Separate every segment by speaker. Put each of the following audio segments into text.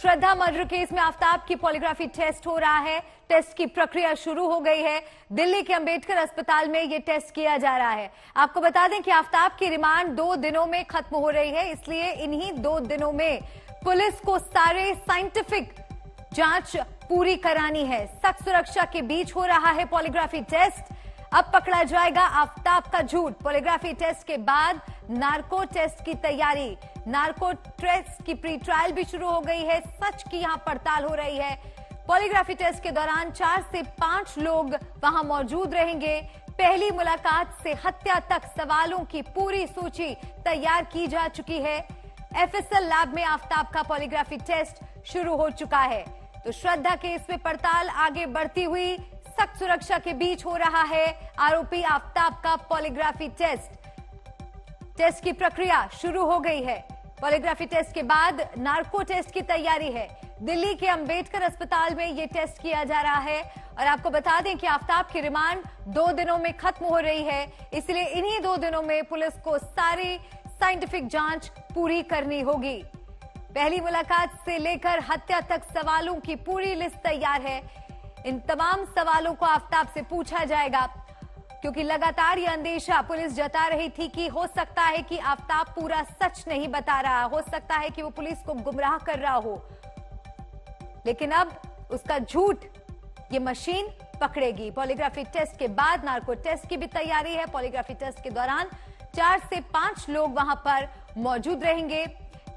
Speaker 1: श्रद्धा murder case में आफ्ताब की polygraphy test हो रहा है। टेस्ट की प्रक्रिया शुरू हो गई है। दिल्ली के अंबेडकर अस्पताल में यह टेस्ट किया जा रहा है। आपको बता दें कि आफ्ताब की रिमांड 2 दिनों में खत्म हो रही है, इसलिए इन्हीं 2 दिनों में पुलिस को सारे साइंटिफिक जांच पूरी करानी है। सख्त सुरक्षा के बीच हो रहा है पॉलीग्राफी टेस्ट। अब पकड़ा जाएगा आफ्ताब का झूठ। पॉलीग्राफी टेस्ट के बाद नार्को टेस्ट की तैयारी। नार्को टेस्ट की प्री ट्रायल भी शुरू हो गई है। सच की यहां पड़ताल हो रही है। पॉलीग्राफी टेस्ट के दौरान 4 से 5 लोग वहां मौजूद रहेंगे। पहली मुलाकात से हत्या तक सवालों की पूरी सूची तैयार की जा चुकी है। एफएसएल लैब में आफ्ताब का पॉलीग्राफी टेस्ट शुरू हो चुका है। तो श्रद्धा केस में पड़ताल आगे बढ़ती हुई सख्त सुरक्षा के बीच हो रहा है आरोपी आफ्ताब का पॉलीग्राफी टेस्ट। टेस्ट की प्रक्रिया शुरू हो गई है। पॉलीग्राफी टेस्ट के बाद नार्को टेस्ट की तैयारी है। दिल्ली के अंबेडकर अस्पताल में यह टेस्ट किया जा रहा है। और आपको बता दें कि आफ्ताब की रिमांड 2 दिनों में खत्म हो रही है, इसलिए इन्हीं 2 दिनों में पुलिस को सारी साइंटिफिक जांच पूरी करनी होगी। पहली मुलाकात से लेकर हत्या तक सवालों की पूरी लिस्ट तैयार है। इन तमाम सवालों को आफ्ताब से पूछा जाएगा, क्योंकि लगातार यह अंदेशा पुलिस जता रही थी कि हो सकता है कि आफ्ताब पूरा सच नहीं बता रहा, हो सकता है कि वो पुलिस को गुमराह कर रहा हो। लेकिन अब उसका झूठ ये मशीन पकड़ेगी। पॉलीग्राफी टेस्ट के बाद नार्को टेस्ट की भी तैयारी है। पॉलीग्राफी टेस्ट के दौरान 4 से 5 लोग वहां पर मौजूद रहेंगे।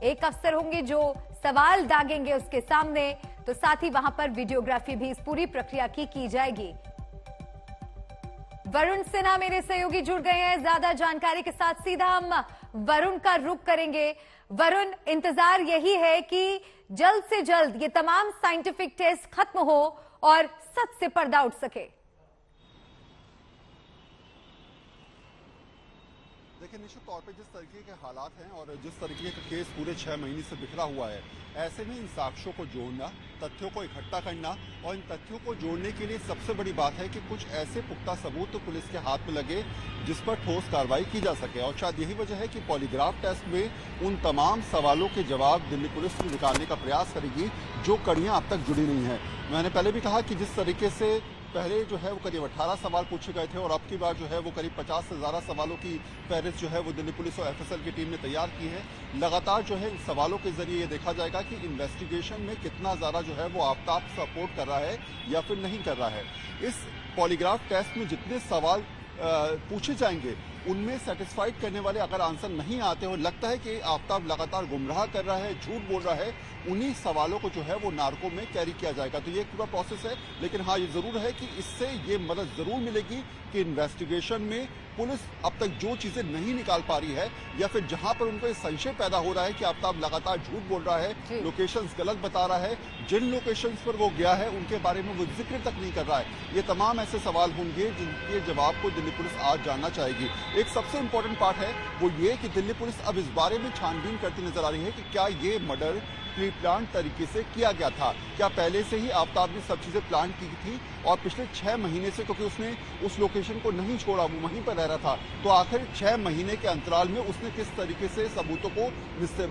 Speaker 1: एक अफसर होंगे जो सवाल दागेंगे उसके सामने, तो साथ ही वहां पर वीडियोग्राफी भी इस पूरी प्रक्रिया की जाएगी। वरुण सिन्हा मेरे सहयोगी जुड़ गए हैं ज्यादा जानकारी के साथ। सीधा हम वरुण का रुख करेंगे। वरुण, इंतजार यही है कि जल्द से जल्द ये तमाम साइंटिफिक टेस्ट खत्म हो और सच से पर्दा उठ सके।
Speaker 2: देखिए, निश्चित तौर पे जिस तरीके के हालात हैं और जिस तरीके का केस पूरे 6 महीने से बिखरा हुआ है, ऐसे में इन साक्ष्यों को जोड़ना, तथ्यों को इकट्ठा करना और इन तथ्यों को जोड़ने के लिए सबसे बड़ी बात है कि कुछ ऐसे पुख्ता सबूत तो पुलिस के हाथ में लगे जिस पर ठोस कार्रवाई की जा सके। और शायद यही वजह है कि पॉलीग्राफ टेस्ट में उन तमाम सवालों के जवाब दिल्ली पुलिस निकालने का प्रयास करेगी जो कड़ियां अब तक जुड़ी नहीं है। मैंने पहले भी कहा कि जिस तरीके से पहले जो है वो करीब 18 सवाल पूछे गए थे और अब की बार जो है वो करीब 50 से ज़्यादा सवालों की फहरिस्त जो है वो दिल्ली पुलिस और एफएसएल की टीम ने तैयार की है। लगातार जो है इन सवालों के जरिए ये देखा जाएगा कि इन्वेस्टिगेशन में कितना ज़्यादा जो है वो आफ्ताब सपोर्ट कर रहा है या फिर नहीं कर रहा है। इस पॉलीग्राफ टेस्ट में जितने सवाल पूछे जाएंगे उनमें सेटिस्फाइड करने वाले अगर आंसर नहीं आते हो, लगता है कि आफ्ताब लगातार गुमराह कर रहा है, झूठ बोल रहा है, उन्हीं सवालों को जो है वो नार्को में कैरी किया जाएगा। तो ये एक पूरा प्रोसेस है। लेकिन हाँ, ये जरूर है कि इससे ये मदद जरूर मिलेगी कि इन्वेस्टिगेशन में पुलिस अब तक जो चीजें नहीं निकाल पा रही है या फिर जहां पर उनको संशय पैदा हो रहा है कि आफ्ताब लगातार झूठ बोल रहा है, लोकेशंस गलत बता रहा है, जिन लोकेशंस पर वो गया है उनके बारे में वो जिक्र तक नहीं कर रहा है, ये तमाम ऐसे सवाल होंगे जिनके जवाब को दिल्ली पुलिस आज जानना चाहेगी। एक सबसे इंपॉर्टेंट पार्ट है वो ये कि दिल्ली पुलिस अब इस बारे में छानबीन करती नजर आ रही है कि क्या ये मर्डर प्री प्लान तरीके से किया गया था, क्या पहले से ही आफ्ताब ने सब चीजें प्लान की थी और पिछले 6 महीने से, क्योंकि उसने उस लोकेशन को नहीं छोड़ा, वो वहीं पर रह रहा था, तो आखिर 6 महीने के अंतराल में उसने किस तरीके से सबूतों को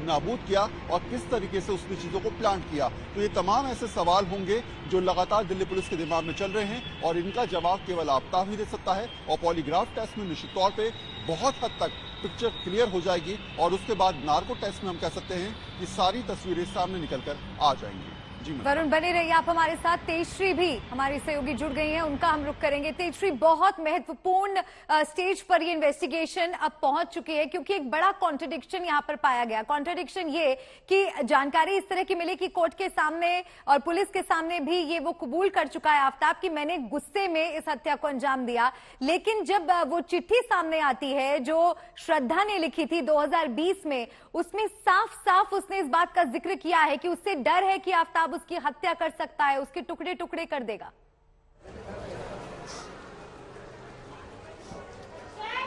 Speaker 2: नाबूद किया और किस तरीके से उसने चीजों को प्लान किया। तो ये तमाम ऐसे सवाल होंगे जो लगातार दिल्ली पुलिस के दिमाग में चल रहे हैं और इनका जवाब केवल आफ्ताब ही दे सकता है। और पॉलीग्राफ टेस्ट में निश्चित तौर पर बहुत हद तक पिक्चर क्लियर हो जाएगी और उसके बाद नार्को टेस्ट में हम कह सकते हैं कि सारी तस्वीरें सामने निकलकर आ जाएंगी।
Speaker 1: वरुण, बने रहिए आप हमारे साथ। तेजश्री भी हमारी सहयोगी जुड़ गई हैं, उनका हम रुख करेंगे। तेजश्री, बहुत महत्वपूर्ण स्टेज पर ये इन्वेस्टिगेशन अब पहुंच चुकी है, क्योंकि एक बड़ा कॉन्ट्रडिक्शन यहां पर पाया गया। कॉन्ट्रडिक्शन ये कि जानकारी इस तरह की मिली कि कोर्ट के सामने और पुलिस के सामने भी ये वो कबूल कर चुका है आफ्ताब कि मैंने गुस्से में इस हत्या को अंजाम दिया। लेकिन जब वो चिट्ठी सामने आती है जो श्रद्धा ने लिखी थी 2020 में, उसमें साफ साफ उसने इस बात का जिक्र किया है कि उससे डर है कि आफ्ताब उसकी हत्या कर सकता है, उसके टुकड़े टुकड़े कर देगा।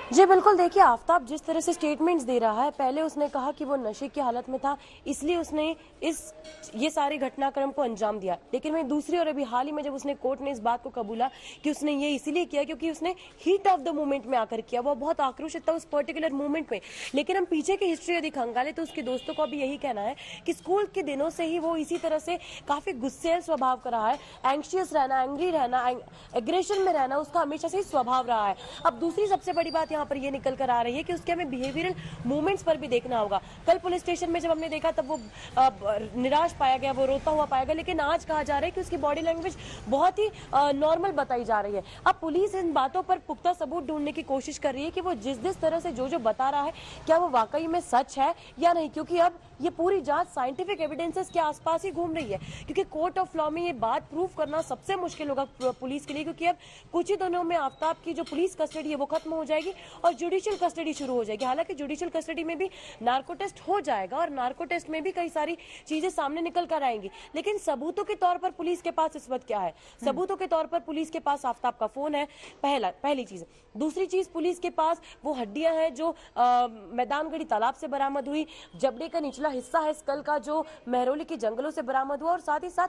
Speaker 3: जी बिल्कुल, देखिए आफताब जिस तरह से स्टेटमेंट्स दे रहा है, पहले उसने कहा कि वो नशे की हालत में था, इसलिए उसने ये सारे घटनाक्रम को अंजाम दिया। लेकिन वहीं दूसरी ओर अभी हाल ही में जब उसने कोर्ट ने इस बात को कबूला कि उसने ये इसीलिए किया क्योंकि उसने हीट ऑफ द मोमेंट में आकर किया, वो बहुत आक्रोशित था उस पर्टिकुलर मोमेंट में। लेकिन हम पीछे की हिस्ट्री यदि खंगाले तो उसके दोस्तों को भी यही कहना है कि स्कूल के दिनों से ही वो इसी तरह से काफी गुस्सेल स्वभाव का रहा है, एंग्शियस रहना, एंग्री रहना, एग्रेशन में रहना उसका हमेशा से ही स्वभाव रहा है। अब दूसरी सबसे बड़ी बात यहाँ पर ये निकल कर आ रही है कि उसके हमें बिहेवियरल मूवमेंट्स पर भी देखना होगा। कल पुलिस स्टेशन में जब हमने देखा तब वो निराश पाया गया, वो रोता हुआ पाया गया, लेकिन आज कहा जा रहा है कि उसकी बॉडी लैंग्वेज बहुत ही नॉर्मल बताई जा रही है। अब पुलिस इन बातों पर पुख्ता सबूत ढूंढने की कोशिश कर रही है कि वो जिस तरह से जो बता रहा है क्या वो वाकई में सच है या नहीं, क्योंकि अब ये पूरी जांच साइंटिफिक एविडेंसेस के आसपास ही घूम रही है। क्योंकि कोर्ट ऑफ लॉ में ये बात प्रूव करना सबसे मुश्किल होगा पुलिस के लिए, क्योंकि अब कुछ ही दिनों में आफताब की जो पुलिस कस्टडी है वो खत्म हो जाएगी और जुडिशियल कस्टडी शुरू हो जाएगी। हालांकि जुडिशियल कस्टडी में भी नार्को टेस्ट हो जाएगा और नार्को टेस्ट में भी कई सारी चीजें सामने निकल कर आएंगी, लेकिन सबूतों के तौर पर पुलिस के पास इस वक्त क्या है? सबूतों के तौर पर पुलिस के पास आफताब का फोन है, पहली चीज। दूसरी चीज, पुलिस के पास वो हड्डियां हैं जो मैदानगढ़ी तालाब से बरामद हुई, जबड़े का निचला हिस्सा है स्कल का जो महरौली के जंगलों से बरामद हुआ, और साथ ही साथ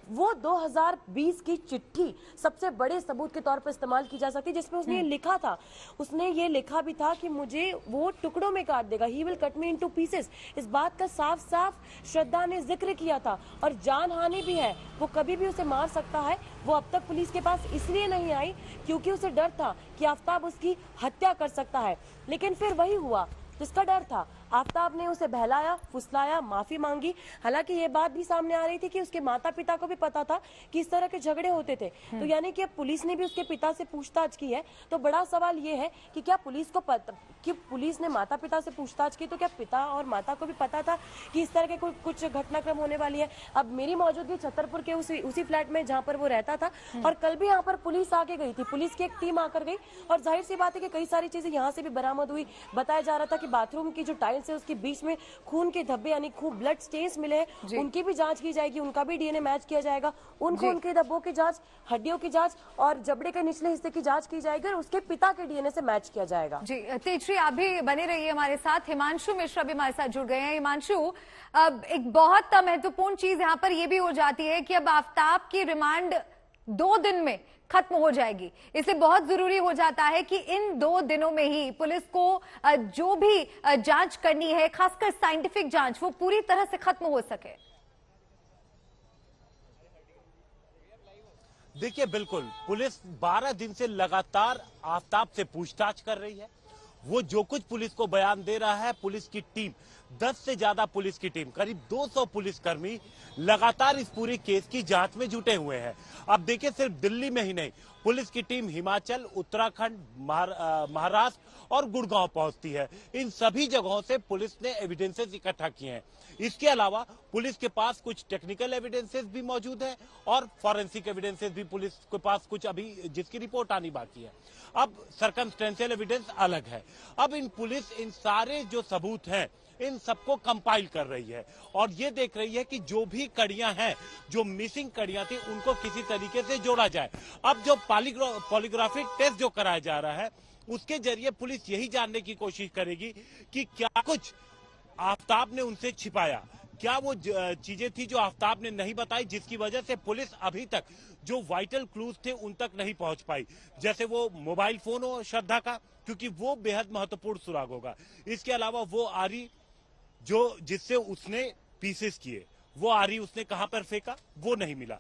Speaker 3: वो 2020 की चिट्ठी सबसे बड़े सबूत के तौर पर इस्तेमाल की जा सकती है, जिसमें उसने ये लिखा था, उसने ये लिखा भी था कि मुझे वो टुकड़ों में काट देगा, he will cut me into pieces. इस बात का साफ साफ श्रद्धा ने जिक्र किया था, और जान हानि भी है, वो कभी भी उसे मार सकता है। वो अब तक पुलिस के पास इसलिए नहीं आई क्योंकि उसे डर था कि आफताब उसकी हत्या कर सकता है, लेकिन फिर वही हुआ जिसका डर था। आफताब ने उसे बहलाया, फुसलाया, माफी मांगी। हालांकि ये बात भी सामने आ रही थी कि उसके माता पिता को भी पता था कि इस तरह के झगड़े होते थे, तो यानी कि अब पुलिस ने भी उसके पिता से पूछताछ की है। तो बड़ा सवाल ये है कि क्या पुलिस को कि पुलिस ने माता पिता से पूछताछ की, तो क्या पिता और माता को भी पता था कि इस तरह के कुछ घटनाक्रम होने वाली है? अब मेरी मौजूदगी छतरपुर के उसी फ्लैट में जहाँ पर वो रहता था, और कल भी यहाँ पर पुलिस आके गई थी, पुलिस की एक टीम आकर गई, और जाहिर सी बात है कि कई सारी चीजें यहाँ से भी बरामद हुई। बताया जा रहा था कि बाथरूम की जो टाइल्स है उसके बीच में खून के धब्बे यानी खून ब्लड स्टेन्स मिले हैं, उनकी भी जांच की जाएगी, उनका भी डीएनए मैच किया जाएगा, खून के धब्बों की जांच, हड्डियों की जांच और जबड़े के निचले हिस्से की जांच की जाएगी, और उसके पिता के डीएनए से मैच किया जाएगा।
Speaker 1: जी तेजश्री, आप भी बने रहिए हमारे साथ। हिमांशु मिश्रा भी हमारे साथ जुड़ गए हैं। हिमांशु, अब एक बहुत महत्वपूर्ण चीज यहाँ पर यह भी हो जाती है कि अब आफताब की रिमांड 2 दिन में खत्म हो जाएगी, इसलिए बहुत जरूरी हो जाता है कि इन 2 दिनों में ही पुलिस को जो भी जांच करनी है, खासकर साइंटिफिक जांच, वो पूरी तरह से खत्म हो सके।
Speaker 4: देखिए, बिल्कुल पुलिस 12 दिन से लगातार आफताब से पूछताछ कर रही है। वो जो कुछ पुलिस को बयान दे रहा है, पुलिस की टीम 10 से ज्यादा पुलिस की टीम, करीब 200 पुलिसकर्मी लगातार इस पूरी केस की जांच में जुटे हुए हैं। अब देखिए, सिर्फ दिल्ली में ही नहीं, पुलिस की टीम हिमाचल, उत्तराखंड, महाराष्ट्र और गुड़गांव पहुंचती है। इन सभी जगहों से पुलिस ने एविडेंसेस इकट्ठा किए हैं। इसके अलावा पुलिस के पास कुछ टेक्निकल एविडेंसेस भी मौजूद है और फॉरेंसिक एविडेंसेस भी पुलिस के पास कुछ अभी जिसकी रिपोर्ट आनी बाकी है। अब सर्कमस्टेंशियल एविडेंस अलग है। अब पुलिस इन सारे जो सबूत हैं इन सबको कंपाइल कर रही है और ये देख रही है कि जो भी कड़ियां हैं, जो मिसिंग कड़ियां थी, उनको किसी तरीके से जोड़ा जाए। अब जो पॉलीग्राफिक टेस्ट जो कराया जा रहा है, उसके जरिए पुलिस यही जानने की कोशिश करेगी कि क्या कुछ आफताब ने उनसे छिपाया, क्या वो चीजें थी जो आफताब ने नहीं बताई, जिसकी वजह से पुलिस अभी तक जो वाइटल क्लूज थे उन तक नहीं पहुंच पाई। जैसे वो मोबाइल फोन हो श्रद्धा का, क्योंकि वो बेहद महत्वपूर्ण सुराग होगा। इसके अलावा वो आरी जो जिससे उसने पीसेस किए, वो आरी उसने कहां पर फेंका, वो नहीं मिला।